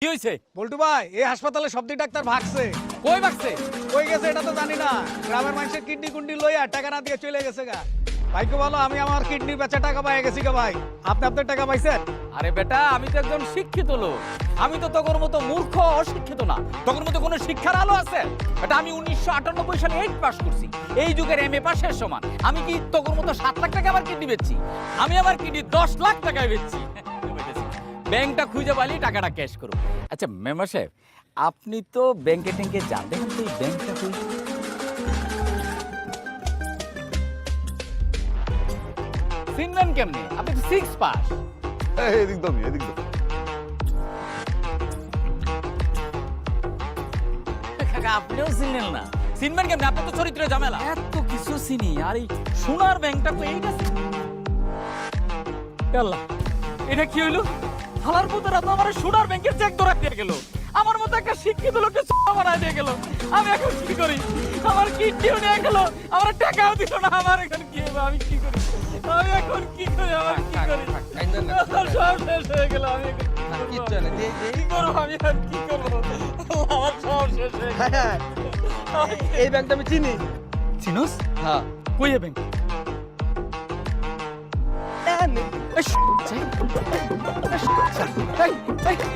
কি হইছে? বল্টু ভাই এই হাসপাতালে সবদি ডাক্তার ভাগছে। কই ভাগছে? কই গেছে এটা তো জানি না। গ্রামের মানুষের কিডনি কুন্ডি লইয়া টাকা না দিয়ে চলে গেছে গা। ভাইকে বলো আমি আমার কিডনি বেচা টাকা পাই গেছি গা ভাই। আপনি আপনার টাকা পাইছেন? আরে বেটা, আমি তো একজন শিক্ষিত লোক। আমি তো তোর মতো মূর্খ অশিক্ষিত না। তোর মতো কোনো শিক্ষার আলো আছে? বেটা, আমি 1998 সালে 8 পাস করছি। এই যুগের এমএ পাশের সমান। আমি কি তোর মতো 7 লাখ টাকা আমার কিডনি বেচছি? আমি আমার কিডনি 10 লাখ টাকায় বেচছি। ব্যাংকটা খুঁজে পালি টাকাটা ক্যাশ করব। আচ্ছা মেম্বার সাহেব, আপনি তো ব্যাংকে ট্যাঙ্কে যান, দেখেন তো এই ব্যাংকটা কই? চিনবেন কেমনে? আপনি তো 6 পাস। এদিক দাও, এদিক দাও। কাকা আপনিও চিনলেন না? চিনবেন কেমনে? আপনি তো চরিত্রের ঝামেলা। এত কিছু চিনি, আর এই সোনার ব্যাংকটা তো এইটা চিনি। আল্লাহ, এটা কি হইলো? হালার পুতরা তো আমার সোনার ব্যাংকের চেক ধরা দিয়ে গেল। আমার মতো একটা শিক্ষিত লোককে চোরা বানায় দিয়ে গেল। আমি এখন কি করি? আমার কিডনিও নিয়ে গেল, আমার টাকাও দিল না। আমার এখন কি হবে? আমি কি করি? আমি এখন কি করি? আমার কি করি? আমার সব শেষ হয়ে গেল। আমি এখন কি করবো? আমি আর কি করবো? আমার সব শেষ হয়ে গেল। এই ব্যাংকটা আমি চিনি। চিনোস? হ্যাঁ। কই এ ব্যাংক? এই